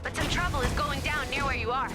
but some trouble is going down near where you are.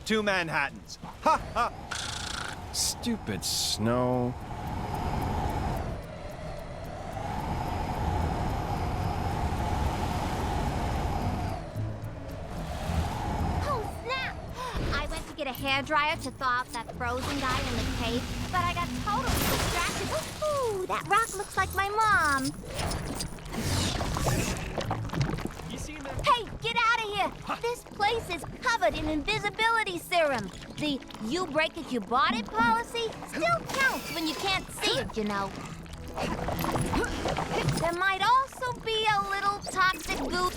Two Manhattans. Ha ha! Stupid snow. Oh, snap! I went to get a hairdryer to thaw out that frozen guy in the cave, but I got totally distracted. Ooh, that rock looks like my mom. Hey, get out of here! This place is covered in invisibility serum. The you break it, you bought it policy still counts when you can't see it, you know. There might also be a little toxic goo.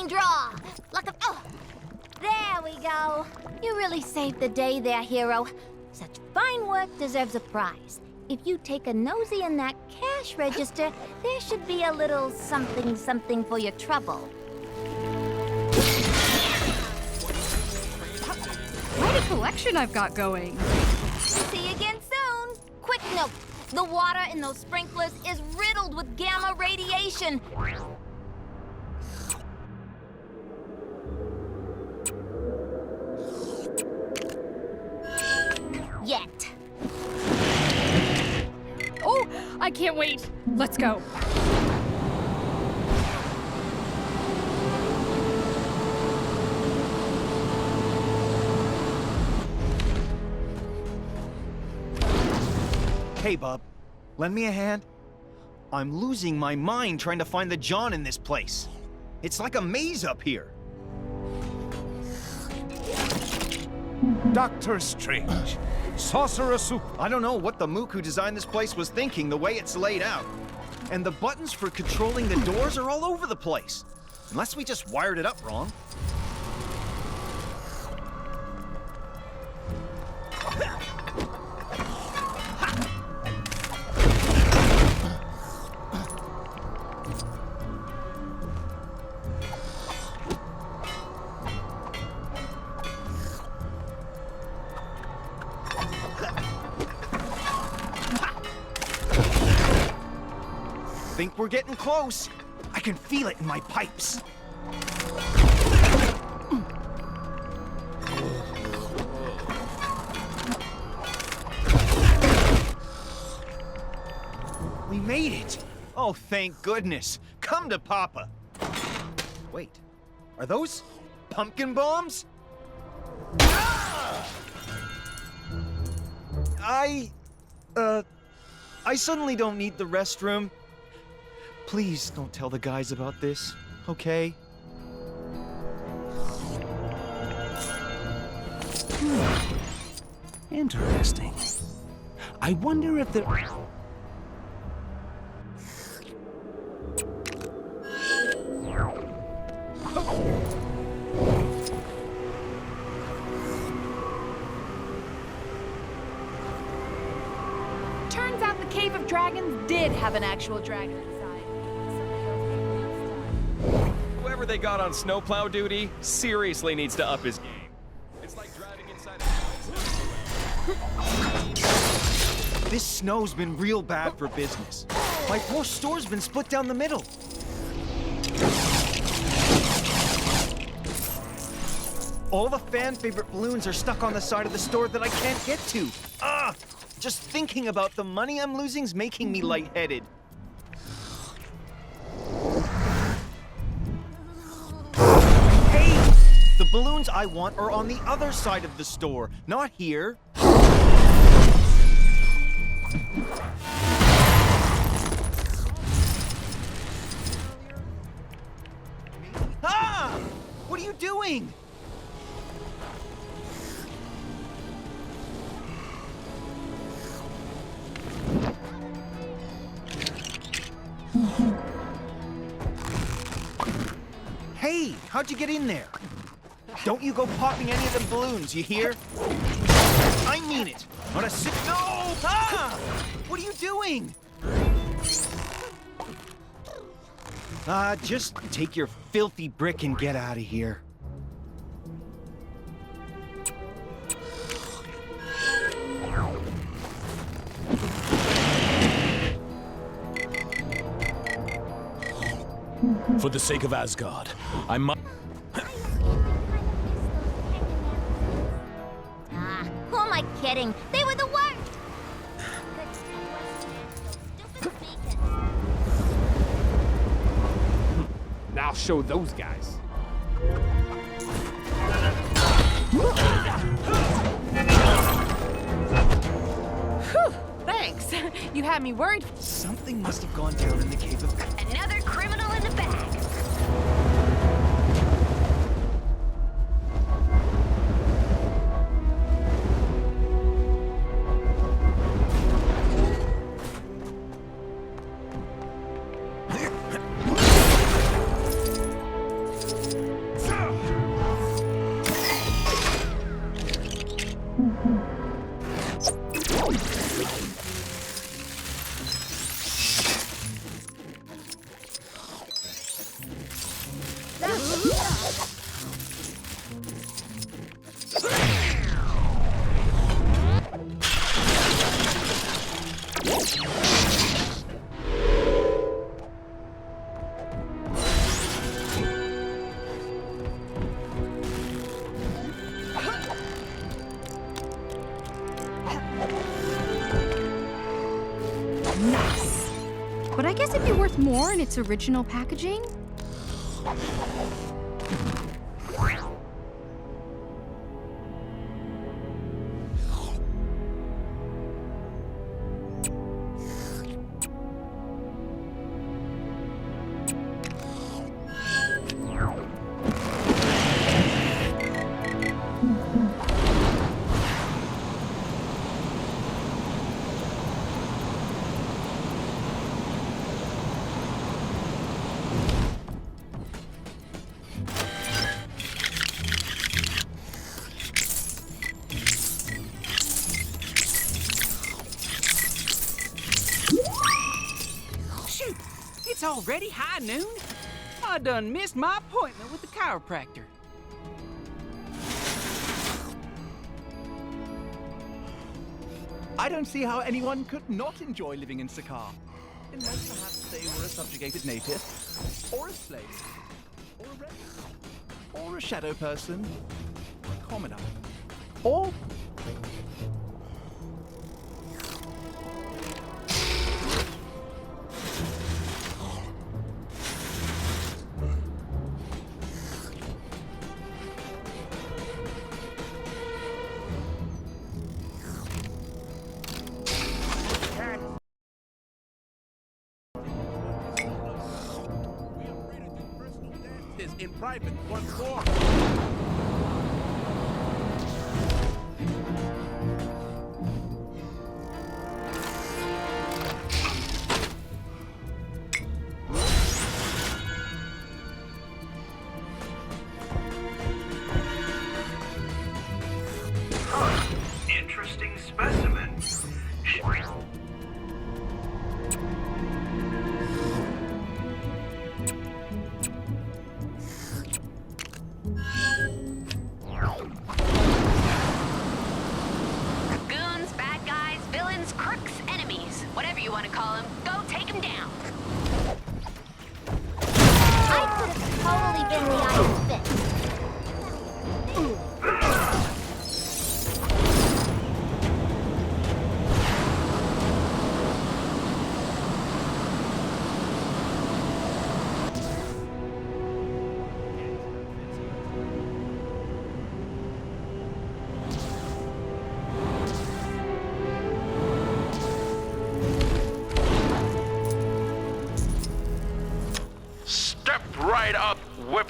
Draw. Luck of... Oh! There we go. You really saved the day there, hero. Such fine work deserves a prize. If you take a nosy in that cash register, there should be a little something for your trouble. What a collection I've got going. See you again soon. Quick note. The water in those sprinklers is riddled with gamma radiation. Yet. Oh, I can't wait. Let's go. Hey, bub. Lend me a hand? I'm losing my mind trying to find the John in this place. It's like a maze up here. Doctor Strange. Sorcerer Soup. I don't know what the mook who designed this place was thinking the way it's laid out. And the buttons for controlling the doors are all over the place. Unless we just wired it up wrong. Think we're getting close. I can feel it in my pipes. We made it. Oh, thank goodness. Come to Papa. Wait, are those pumpkin bombs? I suddenly don't need the restroom. Please don't tell the guys about this, okay? Interesting. I wonder if the... Turns out the Cave of Dragons did have an actual dragon inside. Whoever they got on snowplow duty seriously needs to up his game. It's like driving inside a... This snow's been real bad for business. My poor store's been split down the middle. All the fan-favorite balloons are stuck on the side of the store that I can't get to. Ugh! Just thinking about the money I'm losing's making me lightheaded. Hey! The balloons I want are on the other side of the store, not here. Ah! What are you doing? Hey, how'd you get in there? Don't you go popping any of them balloons, you hear? I mean it. On a sip. No! Ah! What are you doing? Just take your filthy brick and get out of here. For the sake of Asgard, I must... Who am I kidding? They were the worst! Now I'll show those guys. Whew, thanks. You had me worried. Something must have gone down in the cave of... Another criminal in the bag. Nice. But I guess it'd be worth more in its original packaging. It's already high noon. I done missed my appointment with the chiropractor. I don't see how anyone could not enjoy living in Sakaar. Unless perhaps they were a subjugated native, or a slave, or a rebel, or a shadow person, or a commoner, or... in private once more. Interesting specimen.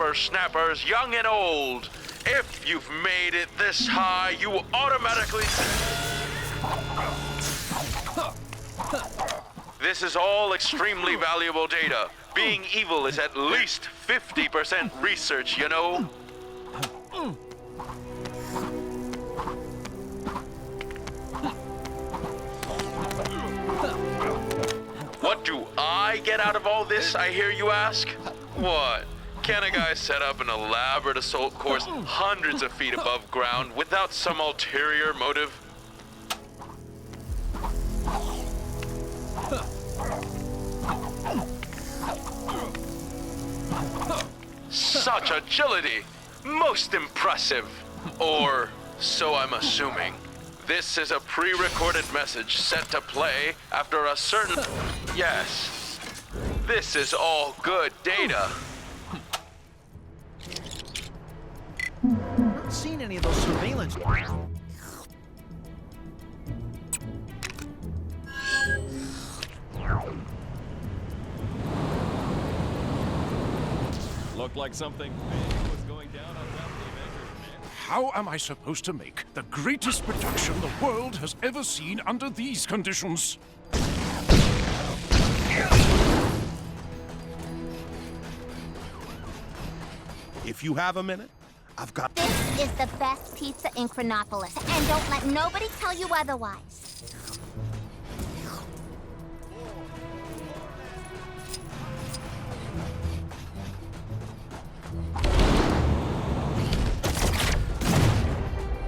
whippersnappers, young and old. If you've made it this high, you automatically... This is all extremely valuable data. Being evil is at least 50% research, you know? What do I get out of all this, I hear you ask? What? Can a guy set up an elaborate assault course hundreds of feet above ground without some ulterior motive? Such agility! Most impressive! Or so I'm assuming. This is a pre-recorded message set to play after a certain... Yes. This is all good data. I've not seen any of those surveillance. Looked like something big was going down on top of the Avengers, man. How am I supposed to make the greatest production the world has ever seen under these conditions? If you have a minute, I've got... This is the best pizza in Chronopolis, and don't let nobody tell you otherwise.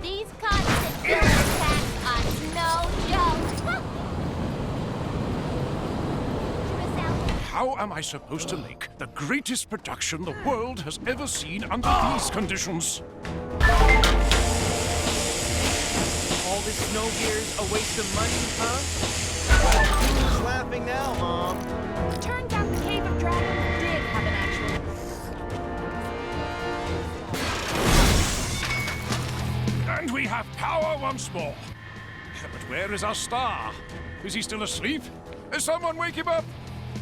These constant villain attacks are no joke. How am I supposed to make the greatest production the world has ever seen under these conditions? All this snow gear's a waste of money, huh? Who's laughing now, Mom? Turns out the Cave of Dragons did have an actual... And we have power once more. But where is our star? Is he still asleep? Someone wake him up!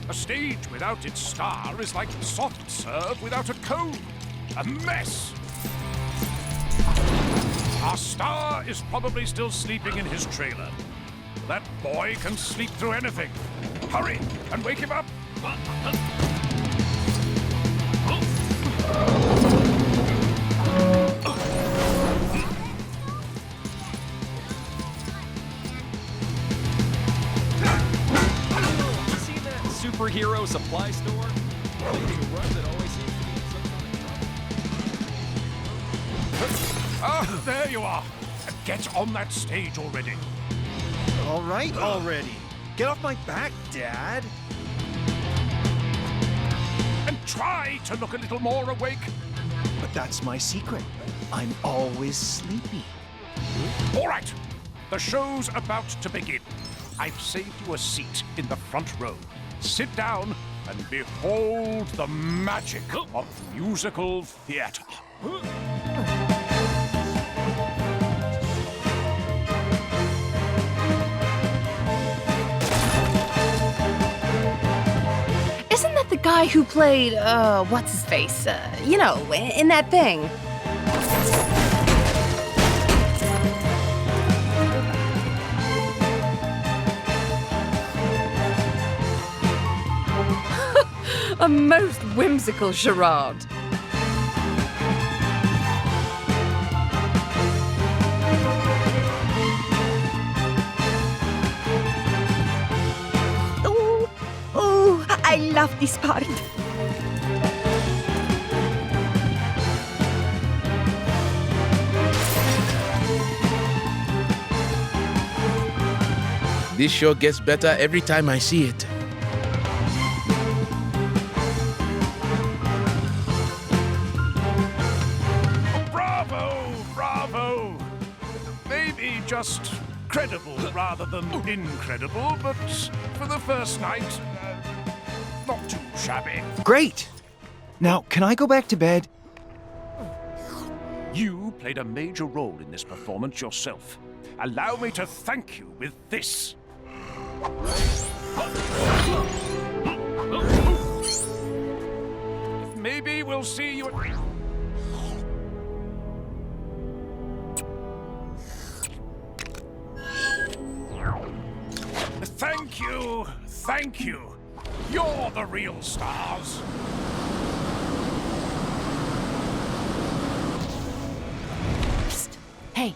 A stage without its star is like soft serve without a cone. A mess! Our star is probably still sleeping in his trailer. That boy can sleep through anything. Hurry and wake him up! Superhero supply store? Making a run that always seems to be in some sort of trouble. Ah, there you are. Get on that stage already. All right, already. Get off my back, Dad. And try to look a little more awake. But that's my secret. I'm always sleepy. All right. The show's about to begin. I've saved you a seat in the front row. Sit down and behold the magic of musical theater. Isn't that the guy who played, what's his face? You know, in that thing? A most whimsical charade. Oh, I love this part. This show gets better every time I see it. Just credible rather than incredible, but for the first night, not too shabby. Great! Now, can I go back to bed? You played a major role in this performance yourself. Allow me to thank you with this. If maybe we'll see you at... Thank you. Thank you. You're the real stars. Psst. Hey.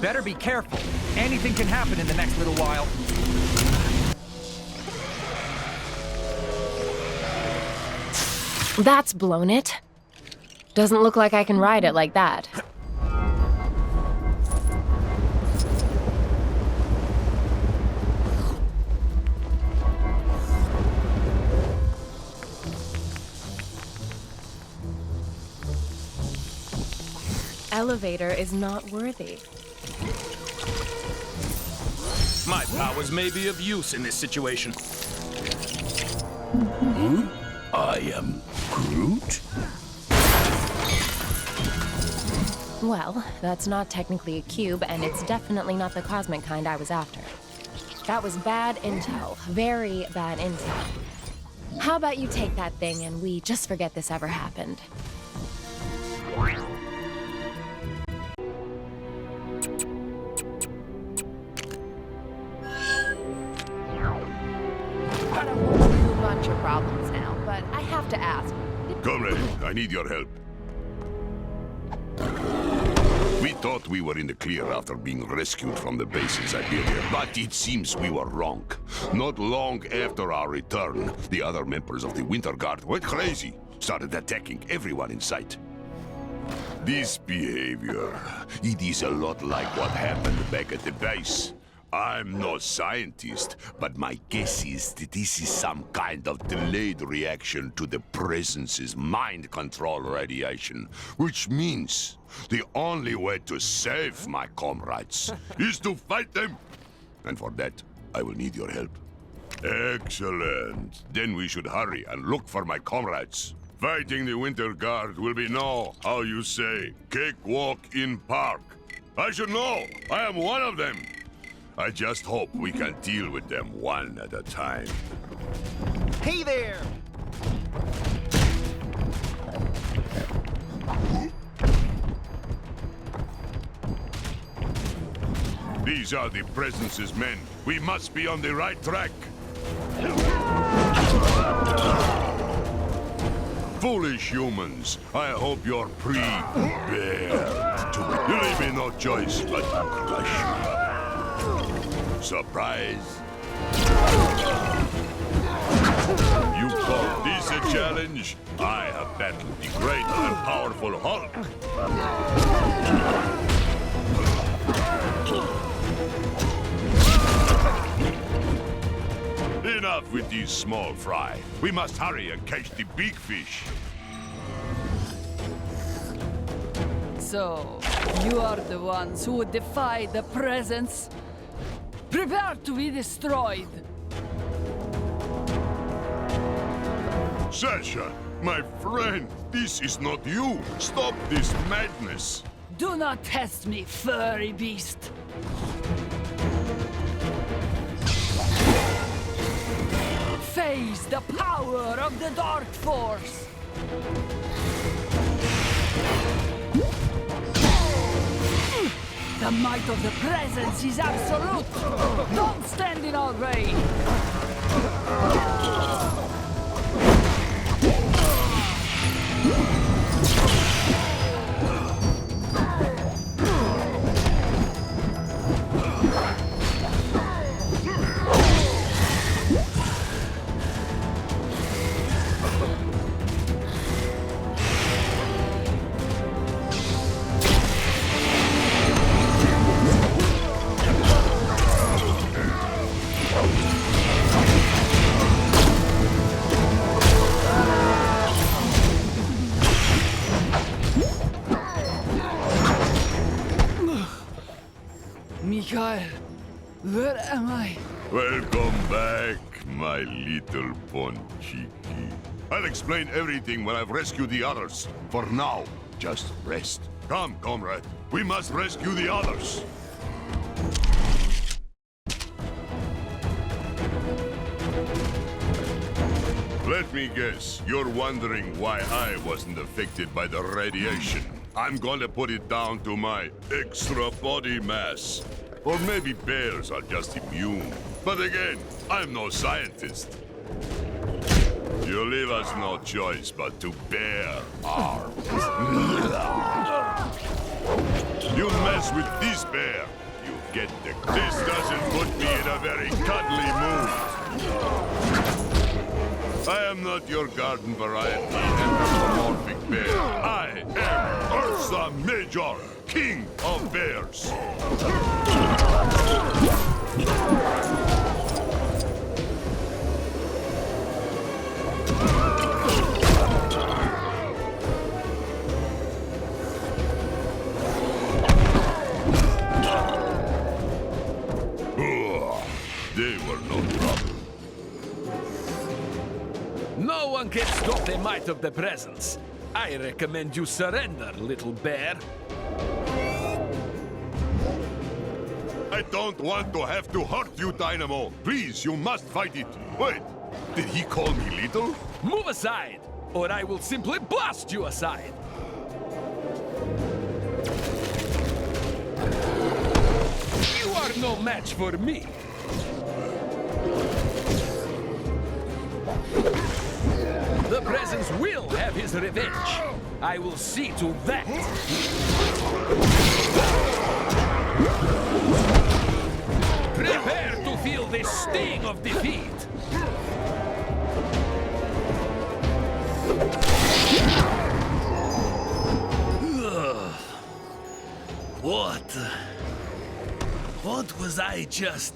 Better be careful. Anything can happen in the next little while. That's blown it. Doesn't look like I can ride it like that. Elevator is not worthy. My powers may be of use in this situation. I am Groot? Well, that's not technically a cube, and it's definitely not the cosmic kind I was after. That was bad intel. Very bad intel. How about you take that thing and we just forget this ever happened? Got a whole bunch of problems now, but I have to ask. Comrade, I need your help. We thought we were in the clear after being rescued from the base in Siberia, but it seems we were wrong. Not long after our return, the other members of the Winter Guard went crazy, started attacking everyone in sight. This behavior, it is a lot like what happened back at the base. I'm no scientist, but my guess is that this is some kind of delayed reaction to the Presence's mind control radiation, which means the only way to save my comrades is to fight them. And for that, I will need your help. Excellent. Then we should hurry and look for my comrades. Fighting the Winter Guard will be no, how you say, cakewalk in park. I should know. I am one of them. I just hope we can deal with them one at a time. Hey there! These are the Presence's men. We must be on the right track. Foolish humans, I hope you're prepared to... You leave me no choice but to crush you. Surprise! You call this a challenge? I have battled the great and powerful Hulk. Enough with these small fry. We must hurry and catch the big fish. So, you are the ones who would defy the Presence? Prepare to be destroyed! Sasha, my friend, this is not you. Stop this madness. Do not test me, furry beast! Face the power of the Dark Force! The might of the Presence is absolute! Don't stand in our way! Mikhail, where am I? Welcome back, my little Ponchiki. I'll explain everything when I've rescued the others. For now, just rest. Come, comrade. We must rescue the others. Let me guess, you're wondering why I wasn't affected by the radiation. I'm gonna put it down to my extra body mass. Or maybe bears are just immune. But again, I'm no scientist. You leave us no choice but to bear arms. You mess with this bear, you get the... This doesn't put me in a very cuddly mood. I am not your garden variety anthropomorphic bear. I am Ursa Major, King of Bears. They were no trouble. No one can stop the might of the presence. I recommend you surrender, little bear. I don't want to have to hurt you, Dynamo. Please, you must fight it. Wait, did he call me little? Move aside, or I will simply blast you aside. You are no match for me. The presence will have his revenge. I will see to that. Prepare to feel the sting of defeat. What was I just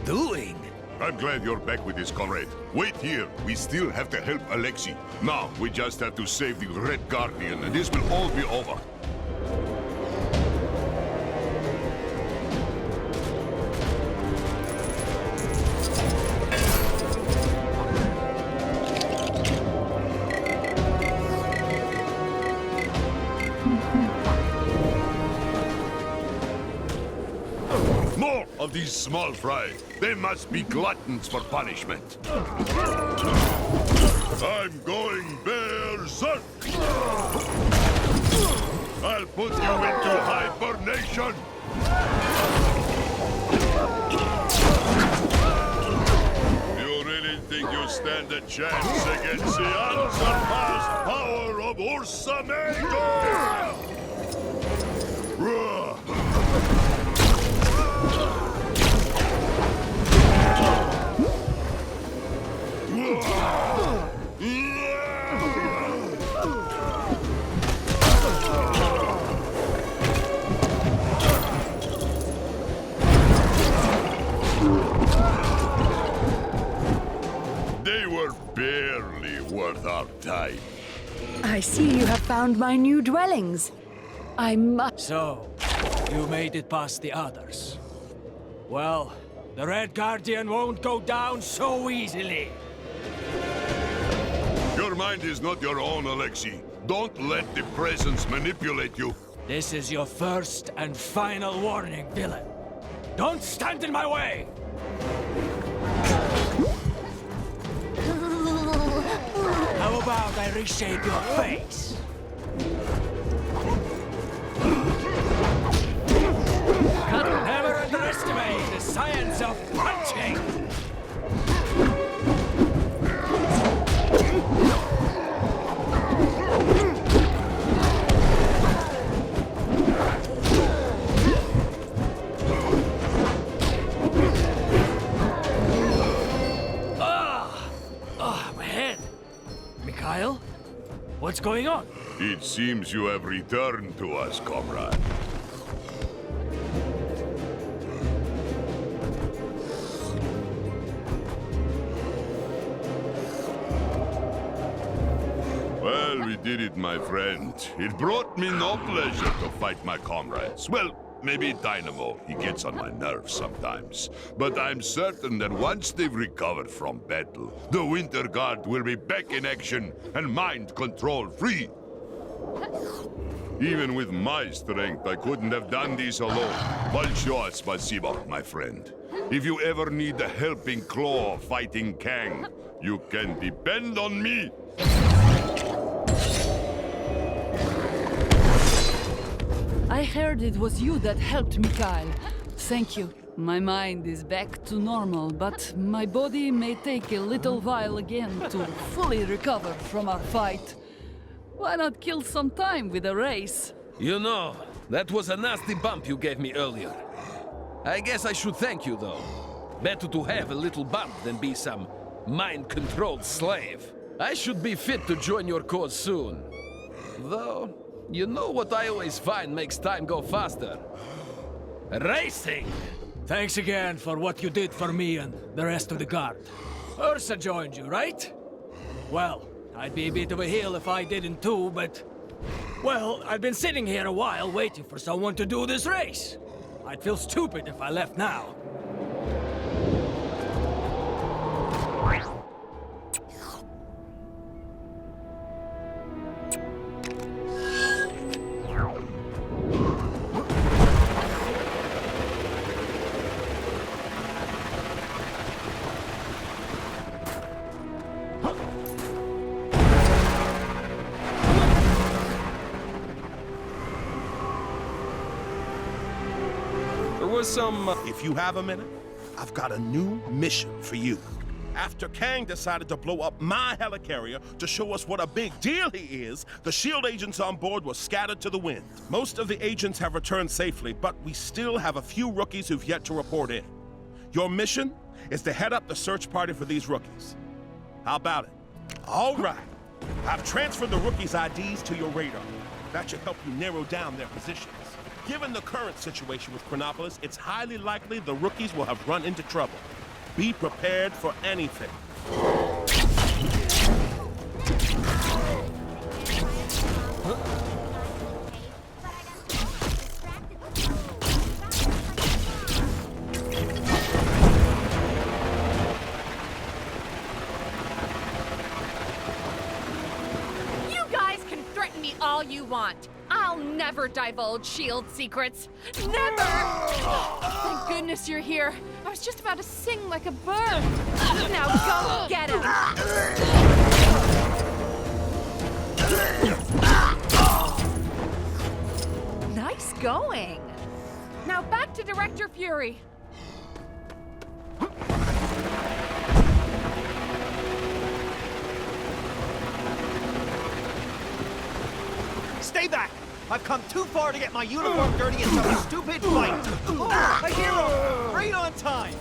doing? I'm glad you're back with this, comrade. Wait here. We still have to help Alexei. Now, we just have to save the Red Guardian, and this will all be over. More of these small fry. They must be gluttons for punishment. I'm going berserk! I'll put you into hibernation! You really think you stand a chance against the unsurpassed power of Ursa Major? They were barely worth our time. I see you have found my new dwellings. I must... So, you made it past the others. Well, the Red Guardian won't go down so easily. Your mind is not your own, Alexei. Don't let the presence manipulate you. This is your first and final warning, villain. Don't stand in my way! How about I reshape your face? Never underestimate the science of punching! My head! Mikhail? What's going on? It seems you have returned to us, comrade. Well, we did it, my friend. It brought me no pleasure to fight my comrades. Well, maybe Dynamo. He gets on my nerves sometimes. But I'm certain that once they've recovered from battle, the Winter Guard will be back in action and mind control free. Even with my strength, I couldn't have done this alone. Большое спасибо, my friend. If you ever need a helping claw fighting Kang, you can depend on me. I heard it was you that helped Mikhail. Thank you. My mind is back to normal, but my body may take a little while again to fully recover from our fight. Why not kill some time with a race? You know, that was a nasty bump you gave me earlier. I guess I should thank you, though. Better to have a little bump than be some mind-controlled slave. I should be fit to join your cause soon. Though, you know what I always find makes time go faster? Racing! Thanks again for what you did for me and the rest of the guard. Ursa joined you, right? Well, I'd be a bit of a heel if I didn't too, but... Well, I've been sitting here a while waiting for someone to do this race. I'd feel stupid if I left now. If you have a minute, I've got a new mission for you. After Kang decided to blow up my helicarrier to show us what a big deal he is, the S.H.I.E.L.D. agents on board were scattered to the wind. Most of the agents have returned safely, but we still have a few rookies who've yet to report in. Your mission is to head up the search party for these rookies. How about it? All right. I've transferred the rookies' IDs to your radar. That should help you narrow down their positions. Given the current situation with Chronopolis, it's highly likely the rookies will have run into trouble. Be prepared for anything. You guys can threaten me all you want. I'll never divulge S.H.I.E.L.D. secrets. Never! Thank goodness you're here. I was just about to sing like a bird. Now go get him! Nice going. Now back to Director Fury. Stay back! I've come too far to get my uniform dirty in some stupid fight! Oh, a hero! Right on time!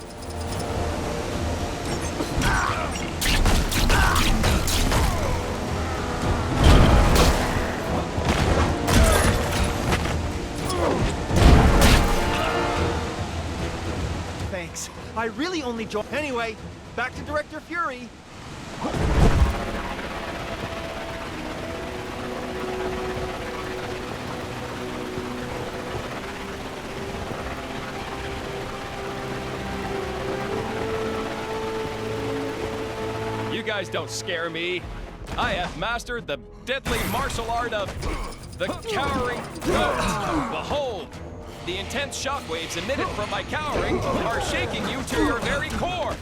Thanks. I really only joined... Anyway, back to Director Fury. You guys don't scare me. I have mastered the deadly martial art of the cowering goat. Behold, the intense shockwaves emitted from my cowering are shaking you to your very core.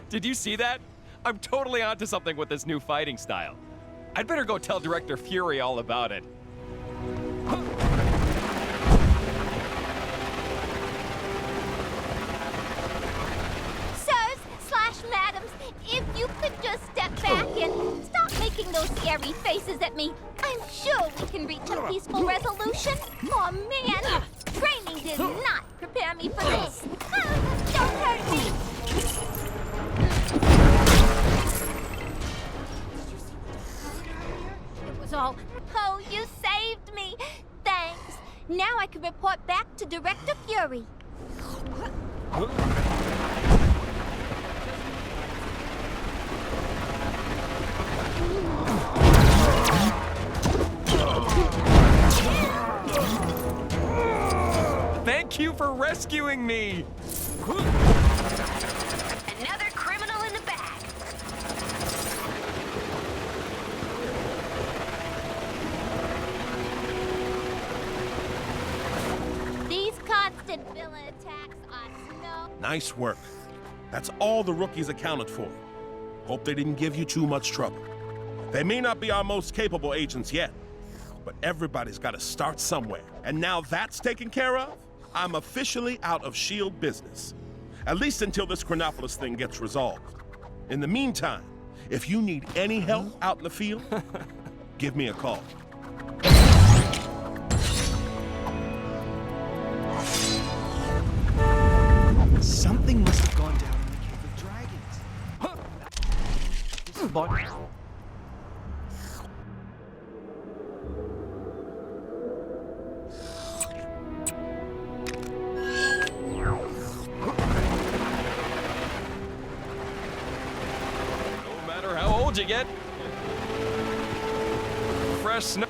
Did you see that? I'm totally onto something with this new fighting style. I'd better go tell Director Fury all about it. Sirs/madams, if you could just step back and stop making those scary faces at me, I'm sure we can reach a peaceful resolution. Oh man, training did not prepare me for this. Don't hurt me. All. Oh, you saved me! Thanks. Now I can report back to Director Fury. Thank you for rescuing me! Another criminal in the bag. These constant villain attacks are no... Nice work. That's all the rookies accounted for. Hope they didn't give you too much trouble. They may not be our most capable agents yet, but everybody's got to start somewhere. And now that's taken care of, I'm officially out of S.H.I.E.L.D. business. At least until this Chronopolis thing gets resolved. In the meantime, if you need any help out in the field, give me a call. Something must have gone down in the Cave of Dragons. Huh. This body. No matter how old you get, fresh snow.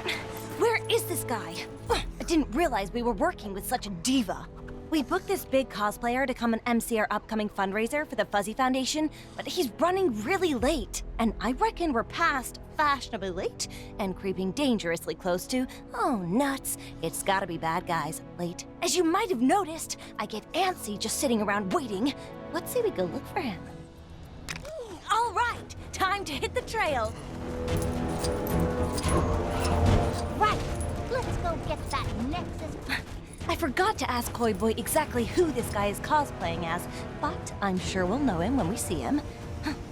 Where is this guy? I didn't realize we were working with such a diva. We booked this big cosplayer to come and MC our upcoming fundraiser for the Fuzzy Foundation, but he's running really late. And I reckon we're past fashionably late and creeping dangerously close to, oh nuts, it's gotta be bad guys late. As you might have noticed, I get antsy just sitting around waiting. Let's see we go look for him. All right, time to hit the trail. Right, let's go get that Nexus. I forgot to ask Koi Boy exactly who this guy is cosplaying as, but I'm sure we'll know him when we see him.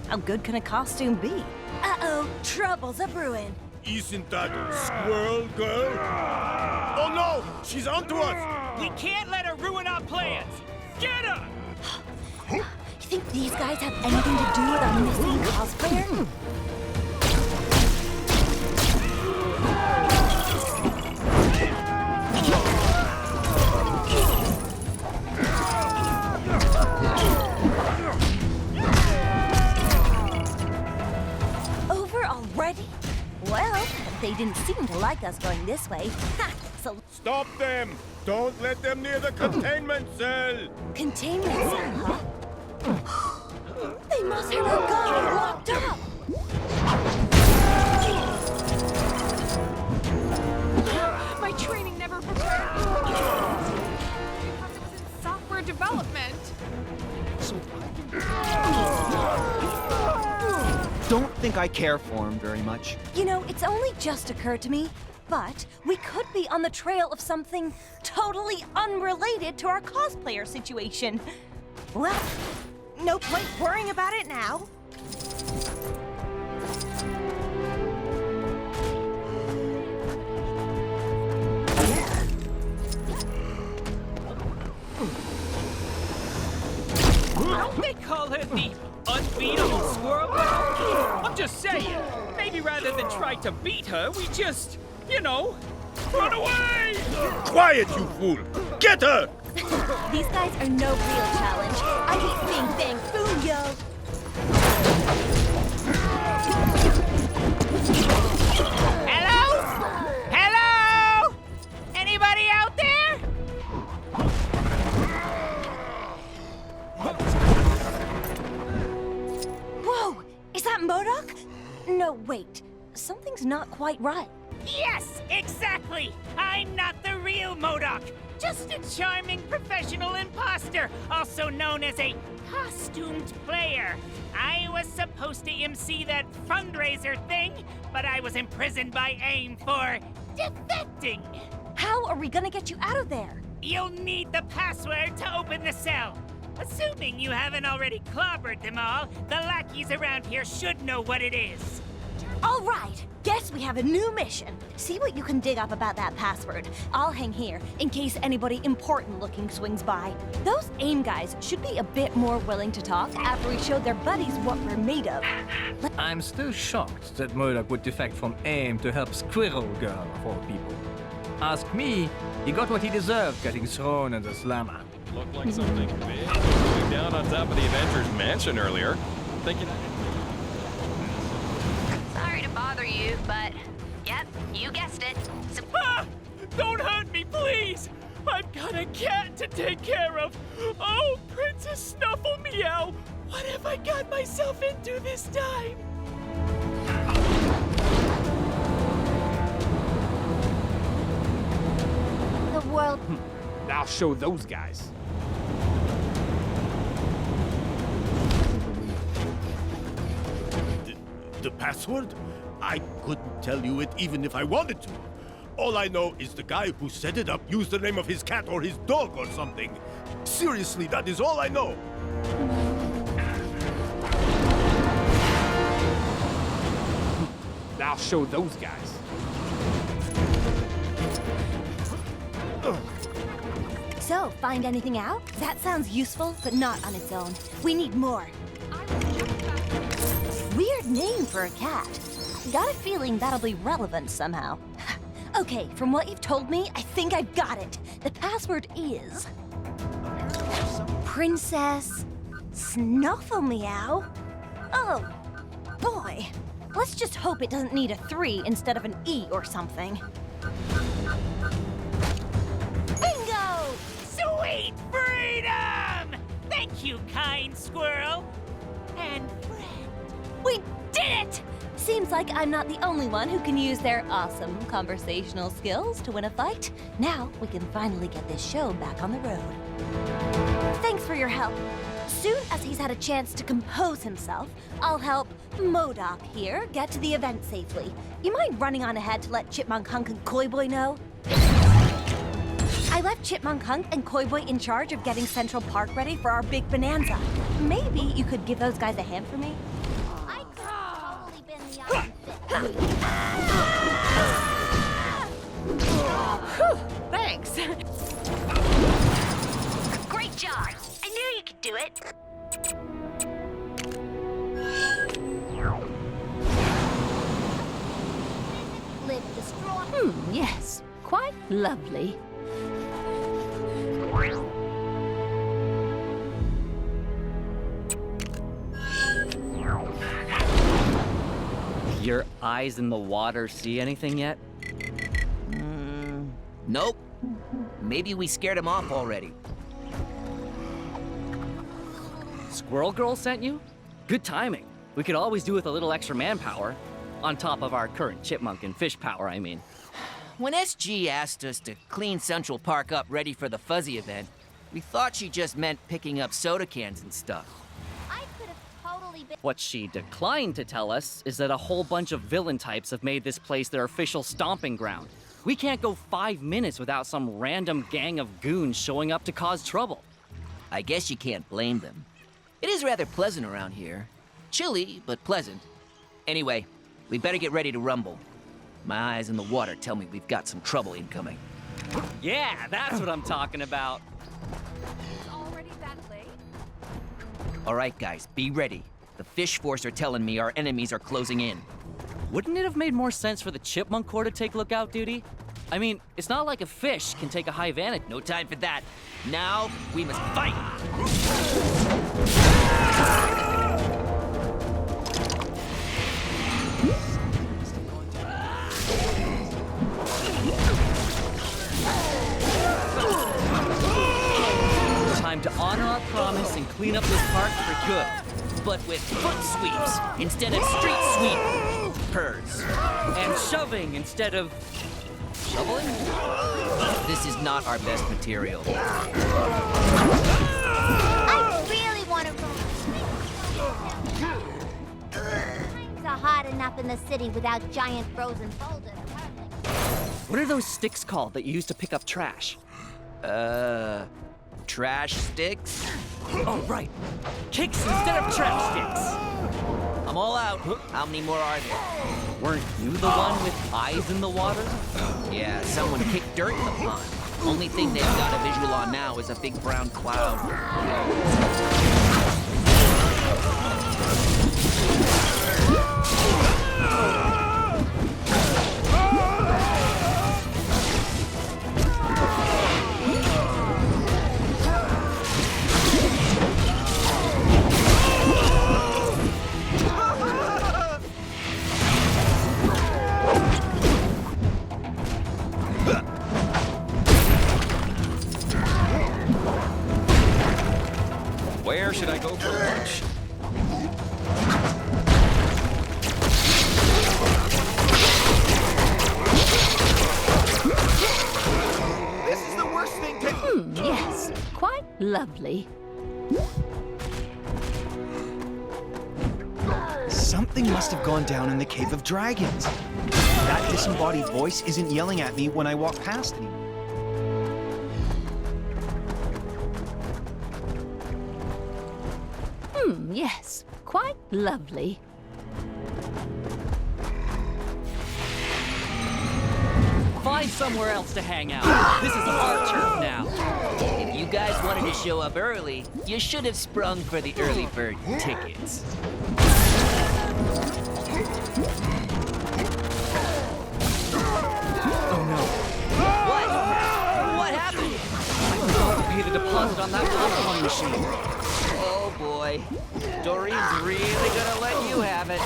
How good can a costume be? Uh-oh, trouble's a brewing. Isn't that Squirrel Girl? Oh no, she's onto us! We can't let her ruin our plans! Get her! You think these guys have anything to do with our missing cosplayer? Already? Well, they didn't seem to like us going this way. Ha! So stop them! Don't let them near the containment cell! Containment cell, huh? They must have our guy locked up! My training never prepared me for this. Because it was in software development. Don't think I care for him very much. You know, it's only just occurred to me, but we could be on the trail of something totally unrelated to our cosplayer situation. Well, no point worrying about it now. Don't they call her the unbeatable squirrel girl? I'm just saying, maybe rather than try to beat her, we just, you know, run away! Quiet, you fool! Get her! These guys are no real challenge. I hate bing bang boom, yo! Hello? Hello? Anybody out there? Whoa! Is that MODOK? No, wait. Something's not quite right. Yes, exactly! I'm not the real MODOK. Just a charming professional imposter, also known as a costumed player. I was supposed to MC that fundraiser thing, but I was imprisoned by AIM for defecting. How are we gonna get you out of there? You'll need the password to open the cell. Assuming you haven't already clobbered them all, the lackeys around here should know what it is. All right, guess we have a new mission. See what you can dig up about that password. I'll hang here in case anybody important-looking swings by. Those AIM guys should be a bit more willing to talk after we showed their buddies what we're made of. I'm still shocked that MODOK would defect from AIM to help Squirrel Girl, of all people. Ask me, he got what he deserved getting thrown in the slammer. Looked like something big going down on top of the Avengers mansion earlier. Thinking Sorry to Don't hurt me, please! I've got a cat to take care of! Oh, Princess Snuffle Meow! What have I got myself into this time? The world... Now show those guys. The password? I couldn't tell you it even if I wanted to. All I know is the guy who set it up used the name of his cat or his dog or something. Seriously, that is all I know. Now show those guys. So, find anything out? That sounds useful, but not on its own. We need more. Weird name for a cat. Got a feeling that'll be relevant somehow. Okay, from what you've told me, I think I've got it. The password is... Princess Snuffle Meow? Oh, boy. Let's just hope it doesn't need a 3 instead of an E or something. Bingo! Sweet freedom! Thank you, kind squirrel. And friend. We did it! Seems like I'm not the only one who can use their awesome conversational skills to win a fight. Now we can finally get this show back on the road. Thanks for your help. Soon as he's had a chance to compose himself, I'll help MODOK here get to the event safely. You mind running on ahead to let Chipmunk Hunk and Koi Boy know? I left Chipmunk Hunk and Koi Boy in charge of getting Central Park ready for our big bonanza. Maybe you could give those guys a hand for me? I could have totally been the iron fit. Thanks. Great job. I knew you could do it. Live, destroy... Yes. Quite lovely. Your eyes in the water see anything yet? Nope. Maybe we scared him off already. Squirrel Girl sent you? Good timing. We could always do with a little extra manpower. On top of our current chipmunk and fish power, I mean. When SG asked us to clean Central Park up ready for the Fuzzy event, we thought she just meant picking up soda cans and stuff. I could have totally been... What she declined to tell us is that a whole bunch of villain types have made this place their official stomping ground. We can't go 5 minutes without some random gang of goons showing up to cause trouble. I guess you can't blame them. It is rather pleasant around here. Chilly, but pleasant. Anyway, we better get ready to rumble. My eyes in the water tell me we've got some trouble incoming. Yeah, that's what I'm talking about. It's already that late? All right, guys, be ready. The Fish Force are telling me our enemies are closing in. Wouldn't it have made more sense for the Chipmunk Corps to take lookout duty? I mean, it's not like a fish can take a high vantage. No time for that. Now, we must fight! Time to honor our promise and clean up this park for good. But with foot sweeps instead of street sweepers. And shoving instead of... shoveling? This is not our best material. I really want to roll. Times are hard enough in the city without giant frozen boulders. What are those sticks called that you use to pick up trash? Trash sticks? Oh, right. Kicks instead of trash sticks. I'm all out. How many more are there? Weren't you the one with eyes in the water? Yeah, someone kicked dirt in the pond. Only thing they've got a visual on now is a big brown cloud. where should I go for lunch? This is the worst thing to... Yes, quite lovely. Something must have gone down in the Cave of Dragons. That disembodied voice isn't yelling at me when I walk past anymore. Yes, quite lovely. Find somewhere else to hang out. This is our turf now. If you guys wanted to show up early, you should have sprung for the early bird tickets. Oh no. What happened? I forgot to pay the deposit on that popcorn machine. Oh boy. Doreen's really gonna let you have it.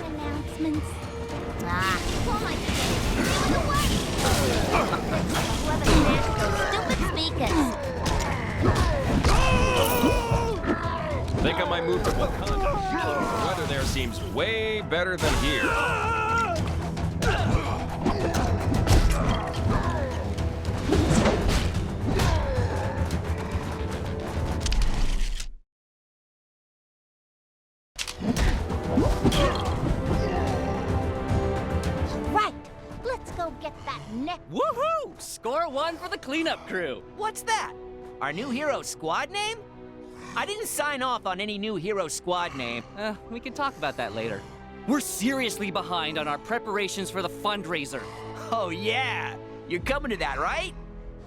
Announcements. Oh my Whoever smashed those stupid speakers. Think I might move to Wakanda. The weather there seems way better than here. Right. Let's go get that neck. Woohoo! Score 1 for the cleanup crew. What's that? Our new hero squad name? I didn't sign off on any new hero squad name. We can talk about that later. We're seriously behind on our preparations for the fundraiser. Oh yeah! You're coming to that, right?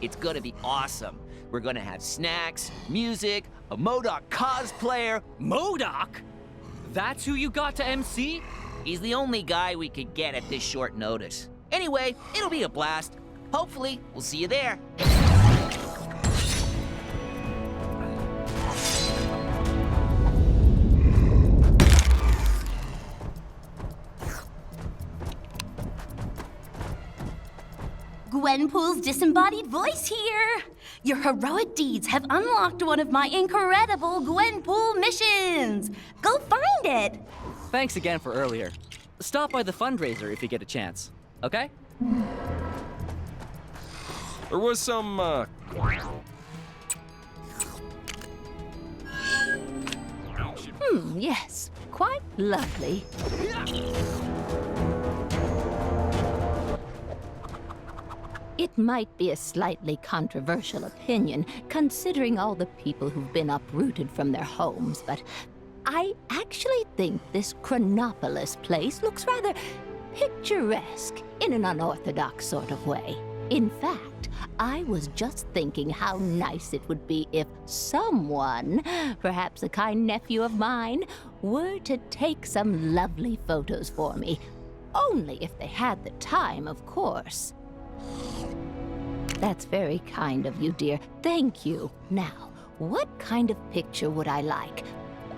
It's gonna be awesome. We're gonna have snacks, music, a MODOK cosplayer. MODOK? That's who you got to MC? He's the only guy we could get at this short notice. Anyway, it'll be a blast. Hopefully, we'll see you there. Gwenpool's disembodied voice here. Your heroic deeds have unlocked one of my incredible Gwenpool missions. Go find it. Thanks again for earlier. Stop by the fundraiser if you get a chance, okay? There was some, Yes, quite lovely. It might be a slightly controversial opinion, considering all the people who've been uprooted from their homes, but I actually think this Chronopolis place looks rather picturesque in an unorthodox sort of way. In fact, I was just thinking how nice it would be if someone, perhaps a kind nephew of mine, were to take some lovely photos for me. Only if they had the time, of course. That's very kind of you, dear. Thank you. Now, what kind of picture would I like?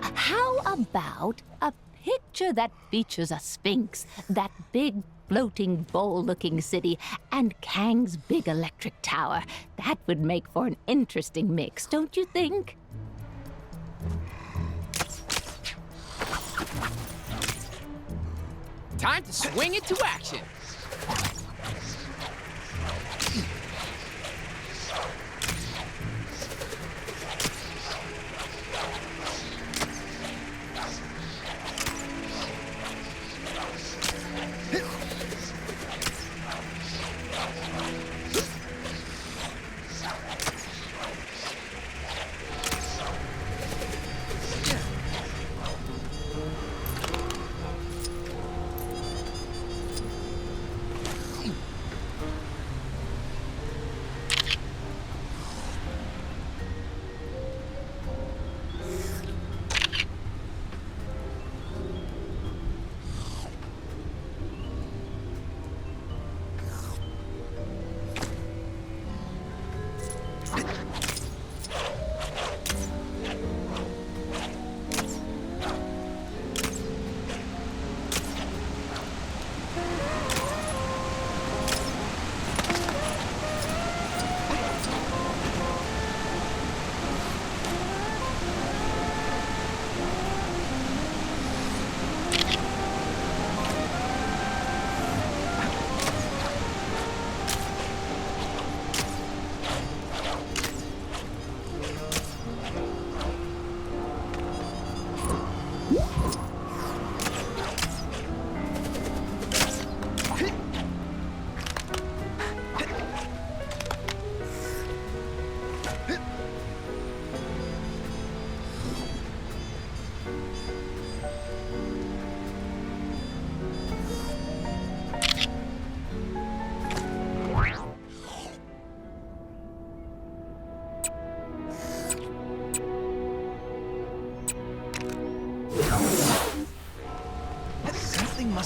How about a picture that features a sphinx, that big floating bowl-looking city, and Kang's big electric tower? That would make for an interesting mix, don't you think? Time to swing it to action.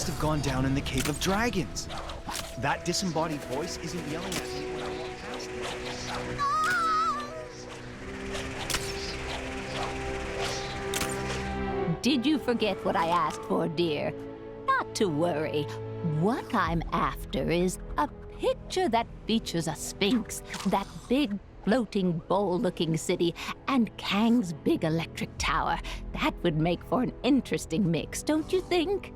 must have gone down in the Cave of Dragons. That disembodied voice isn't yelling at me when I walk past it. Did you forget what I asked for, dear? Not to worry. What I'm after is a picture that features a sphinx, that big floating bowl-looking city, and Kang's big electric tower. That would make for an interesting mix, don't you think?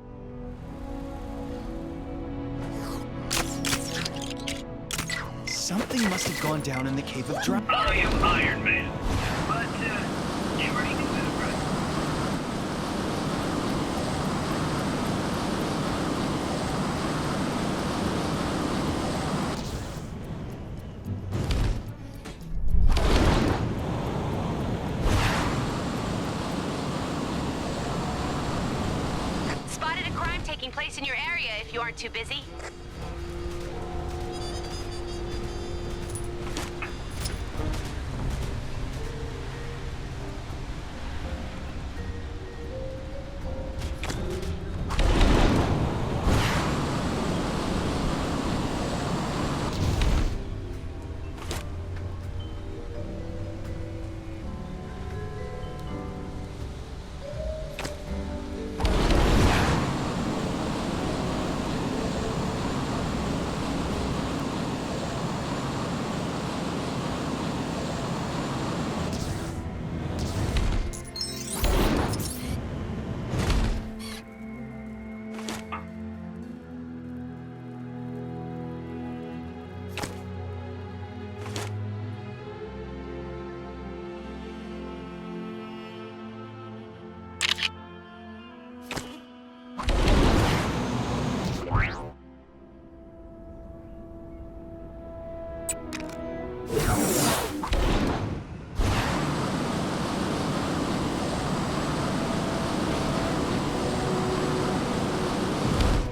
Something must have gone down in the Cave of Dragons. I am Iron Man, but you already knew that, right? Spotted a crime taking place in your area if you aren't too busy.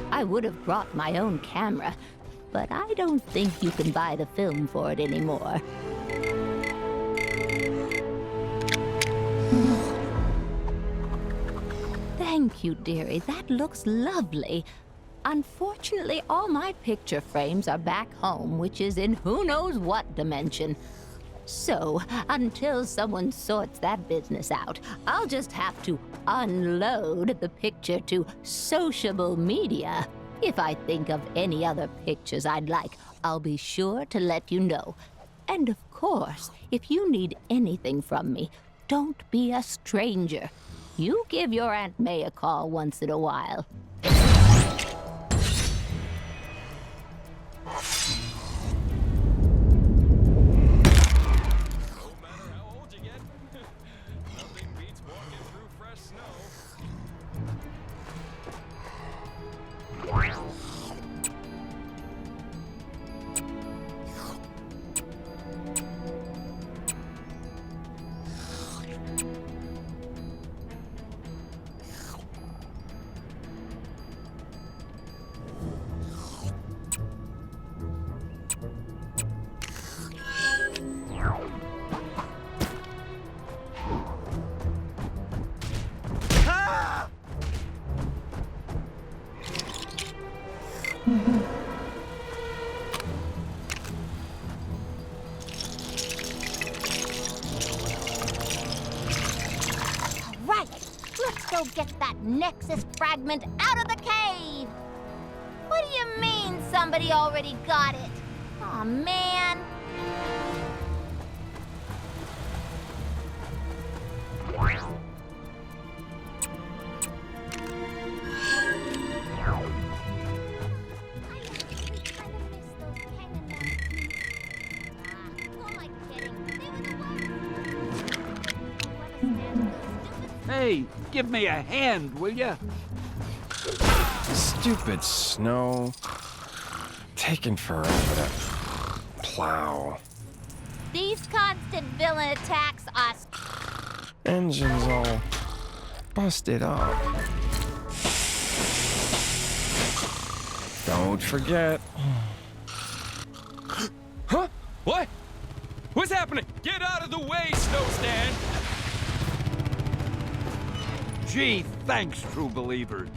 I would have brought my own camera, but I don't think you can buy the film for it anymore. Thank you, dearie. That looks lovely. Unfortunately, all my picture frames are back home, which is in who knows what dimension. So, until someone sorts that business out, I'll just have to unload the picture to sociable media. If I think of any other pictures I'd like, I'll be sure to let you know. And of course, if you need anything from me, don't be a stranger. You give your Aunt May a call once in a while. Get that Nexus fragment out of the cave! What do you mean somebody already got it? Aw, man. Hey, give me a hand, will ya? Stupid snow. Taking forever to plow. These constant villain attacks are... Engine's all busted up. Don't forget. Huh? What? What's happening? Get out of the way, Snowstand! Gee, thanks, true believers.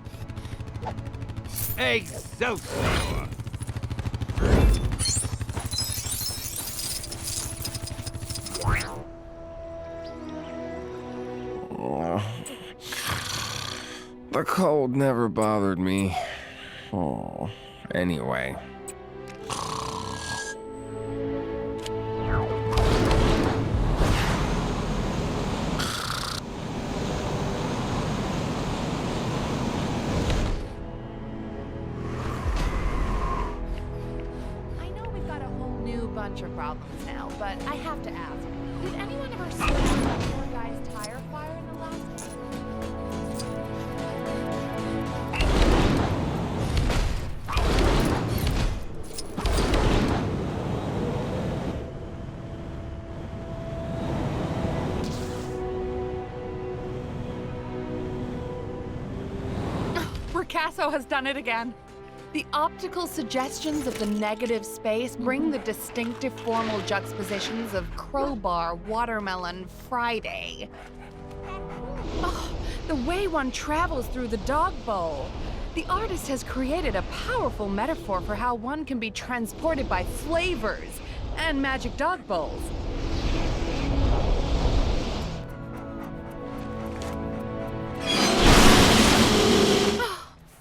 Excelsior! The cold never bothered me. Oh, anyway. Bunch of problems now, but I have to ask, did anyone ever see that poor guy's tire fire in the last Ricasso has done it again. The optical suggestions of the negative space bring the distinctive formal juxtapositions of crowbar, watermelon, Friday. Oh, the way one travels through the dog bowl. The artist has created a powerful metaphor for how one can be transported by flavors and magic dog bowls.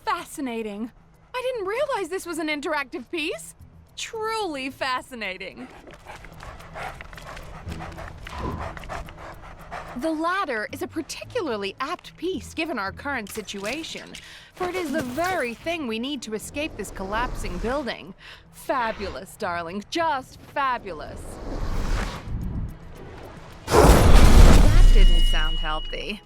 Fascinating. I didn't realize this was an interactive piece. Truly fascinating. The latter is a particularly apt piece given our current situation, for it is the very thing we need to escape this collapsing building. Fabulous, darling, just fabulous. That didn't sound healthy,